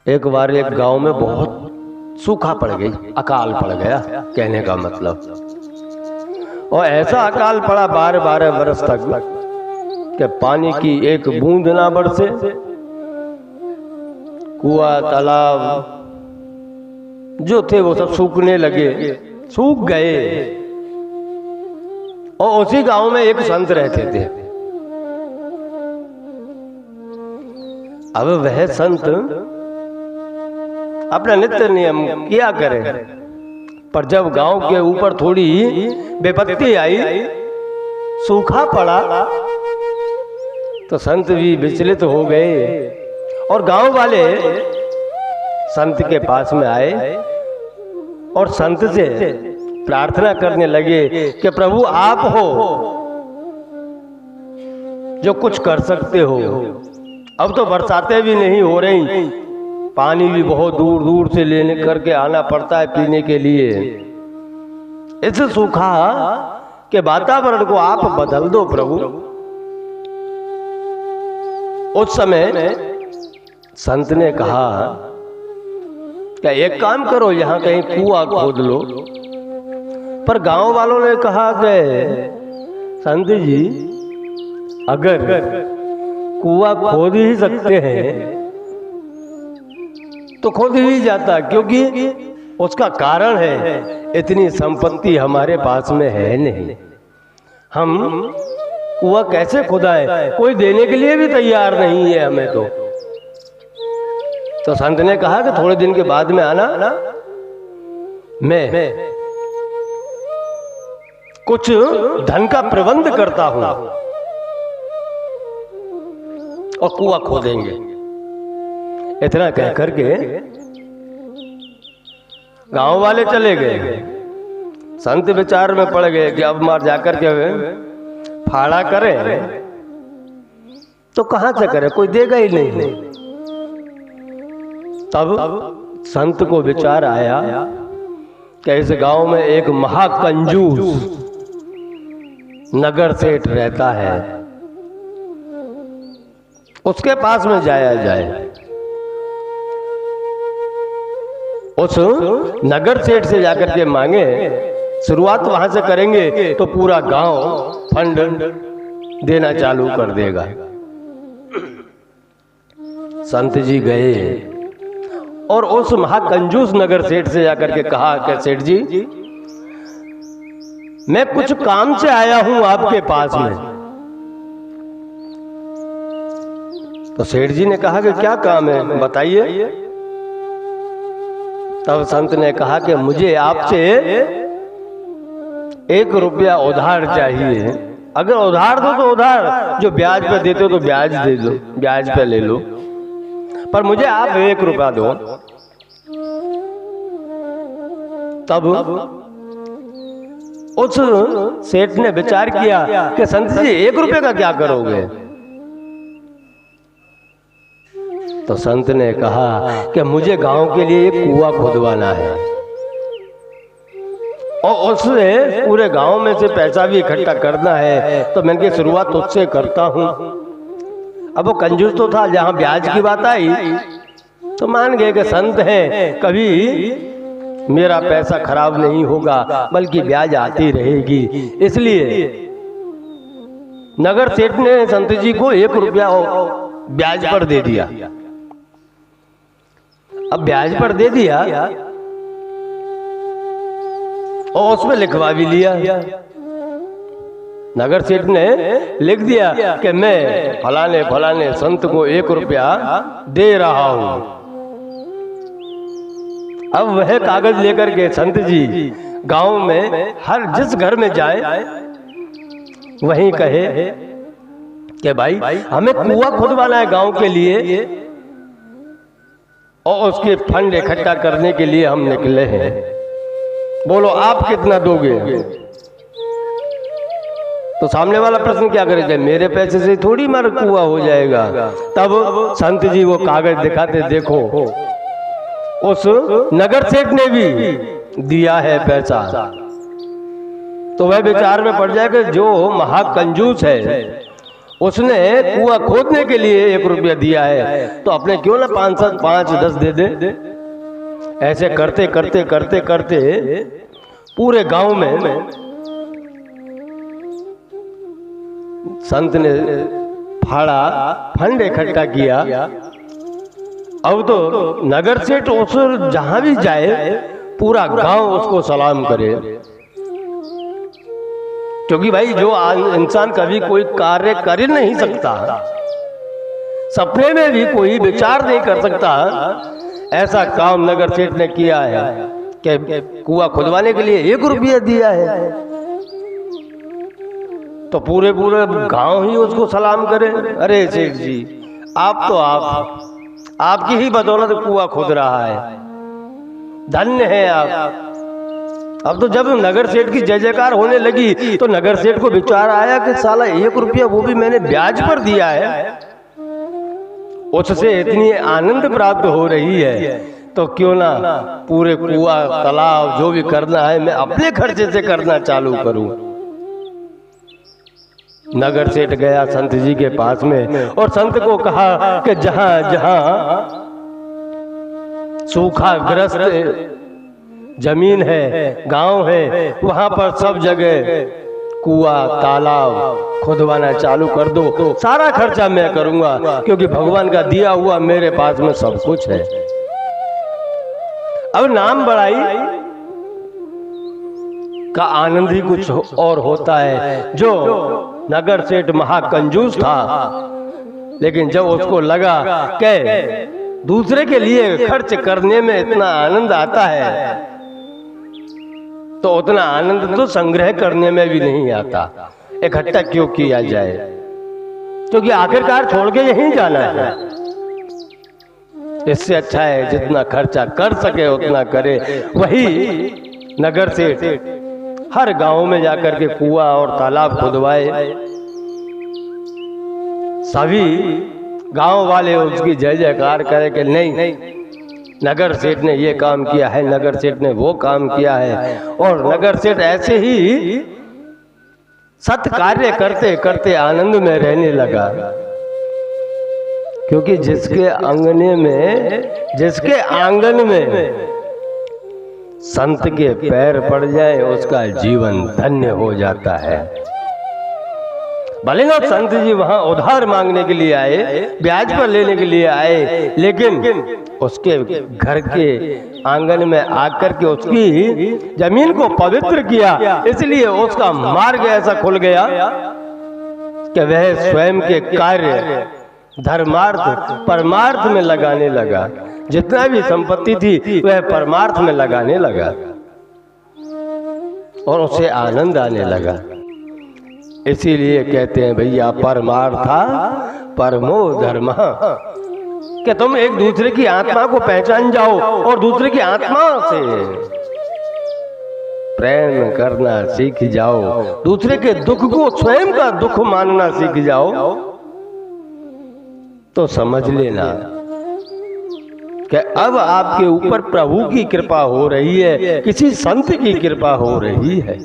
एक बार एक गांव में बहुत सूखा पड़ गई, अकाल पड़ गया कहने का मतलब। और ऐसा अकाल पड़ा 12-12 बरस तक कि पानी की एक बूंद ना बरसे। कुआं तालाब जो थे वो सब सूखने लगे, सूख गए। और उसी गांव में एक संत रहते थे। अब वह संत अपना नित्य नियम किया करे, पर जब गांव के ऊपर थोड़ी विपत्ति आई, सूखा पड़ा, तो संत भी विचलित हो गए। और गांव वाले संत के पास में आए और संत से प्रार्थना करने लगे कि प्रभु आप हो जो कुछ कर सकते हो। अब तो बरसातें भी नहीं हो रही, पानी भी बहुत दूर दूर से लेने करके आना पड़ता है पीने के लिए। इस सूखा के वातावरण को आप बदल दो प्रभु। उस समय संत ने कहा क्या एक काम करो, यहां कहीं कुआं खोद लो। पर गांव वालों ने कहा कि संत जी अगर कुआं खोद ही सकते हैं तो खोद ही जाता, क्योंकि उसका कारण है इतनी संपत्ति हमारे पास में है नहीं। हम कुआं कैसे खुदाएं, कोई देने के लिए भी तैयार नहीं है हमें। तो संत ने कहा कि थोड़े दिन के बाद में आना, मैं कुछ धन का प्रबंध करता हूं और कुआं खोदेंगे। इतना कह करके गांव वाले चले गए। संत विचार में पड़ गए कि अब मार जाकर के फाड़ा करे तो कहां से करे, कोई देगा ही नहीं। तब संत को विचार आया कि इस गांव में एक महाकंजूस नगर सेठ रहता है, उसके पास में जाया जाए। उस नगर सेठ से जाकर के मांगे, शुरुआत वहां से करेंगे तो पूरा गांव फंड देना चालू कर देगा। संत जी गए और उस महाकंजूस नगर सेठ से जाकर के कहा कि सेठ जी मैं कुछ काम से आया हूं आपके पास में। तो सेठ जी ने कहा कि क्या काम है बताइए। तब संत ने कहा कि मुझे आपसे 1 रुपया उधार चाहिए। अगर उधार दो तो उधार, जो ब्याज पे देते हो तो ब्याज दे दो, ब्याज पे ले लो, पर मुझे आप 1 रुपया दो। तब उस सेठ ने विचार किया कि संत जी 1 रुपये का क्या करोगे। तो संत ने कहा कि मुझे गांव के लिए एक कुआं खोदवाना है और उससे पूरे गांव में से पैसा भी इकट्ठा करना है। तो मैंने की शुरुआत उससे करता हूं। अब वो कंजूस तो था, जहां ब्याज की बात आई तो मान गए कि संत हैं, कभी मेरा पैसा खराब नहीं होगा बल्कि ब्याज आती रहेगी। इसलिए नगर सेठ ने संत जी को 1 रुपया ब्याज पर दे दिया। अब ब्याज पर दे दिया और उसमें लिखवा भी लिया। नगर सेठ ने लिख दिया कि मैं फलाने फलाने संत को 1 रुपया दे रहा हूं। अब वह कागज लेकर के संत जी गांव में हर जिस घर में जाए वहीं कहे कि भाई हमें कुआं खुदवाना है गांव के लिए और उसके फंड इकट्ठा करने के लिए हम निकले हैं, बोलो आप कितना दोगे। तो सामने वाला प्रश्न क्या करेगा, मेरे पैसे से थोड़ी मार कुआं हो जाएगा। तब संत जी वो कागज दिखाते, देखो उस नगर सेठ ने भी दिया है पैसा। तो वह विचार में पड़ जाएगा जो महाकंजूस है उसने कुआं खोदने के लिए 1 रुपया दिया है, तो अपने क्यों ना 5-10 दे दे। ऐसे करते करते करते करते पूरे गांव में संत ने फाड़ा फंड इकट्ठा किया। अब तो नगर सेठ उस जहां भी जाए पूरा गांव उसको सलाम करे, क्योंकि भाई जो इंसान कभी कोई कार्य कर नहीं सकता, सपने में भी कोई विचार नहीं कर सकता, ऐसा काम नगर सेठ ने किया है कि कुआं खुदवाने के लिए 1 रुपया दिया है, तो पूरे गांव ही उसको सलाम करे। अरे सेठ जी, आप तो आपकी ही बदौलत कुआं खुद रहा है, धन्य है आप। अब तो जब नगर सेठ की जय जयकार होने लगी तो नगर सेठ को विचार आया कि साला 1 रुपया वो भी मैंने ब्याज पर दिया है, उससे इतनी आनंद प्राप्त हो रही है, तो क्यों ना पूरे कुआं तालाब जो भी करना है मैं अपने खर्चे से करना चालू करूं। नगर सेठ गया संत जी के पास में और संत को कहा कि जहां जहां सूखा ग्रस्त जमीन है, गांव है, वहां पर सब जगह कुआं तालाब खुदवाना चालू कर दो, सारा खर्चा मैं करूंगा, क्योंकि भगवान का दिया हुआ मेरे पास में सब कुछ है। अब नाम बढ़ाई का आनंद ही कुछ और होता है। जो नगर सेठ महाकंजूस था, लेकिन जब उसको लगा कि दूसरे के लिए खर्च करने में इतना आनंद आता है, तो उतना आनंद तो संग्रह करने में भी नहीं आता, इकट्ठा क्यों किया जाए, क्योंकि आखिरकार छोड़ के यहीं जाना है। इससे अच्छा है जितना खर्चा कर सके उतना करे। वही नगर सेठ हर गांव में जाकर के कुआं और तालाब खुदवाए, सभी गांव वाले उसकी जय जयकार करे कि नहीं, नगर सेठ ने ये काम किया है, नगर सेठ ने वो काम किया है। और नगर सेठ ऐसे ही सत कार्य करते करते आनंद में रहने लगा, क्योंकि जिसके आंगन में संत के पैर पड़ जाए उसका जीवन धन्य हो जाता है। भले ना संत जी वहां उधार मांगने के लिए आए, ब्याज पर लेने के लिए आए, लेकिन उसके घर के आंगन में आकर के उसकी जमीन को पवित्र किया, इसलिए उसका मार्ग ऐसा खुल गया कि वह स्वयं के कार्य धर्मार्थ परमार्थ में लगाने लगा। जितना भी संपत्ति थी वह परमार्थ में लगाने लगा और उसे आनंद आने लगा। इसीलिए कहते हैं भैया परमार्था परमो धर्म, कि तुम एक दूसरे की आत्मा को पहचान जाओ और दूसरे की आत्मा से प्रेम करना सीख जाओ, दूसरे के दुख को स्वयं का दुख मानना सीख जाओ, तो समझ लेना कि अब आपके ऊपर प्रभु की कृपा हो रही है, किसी संत की कृपा हो रही है।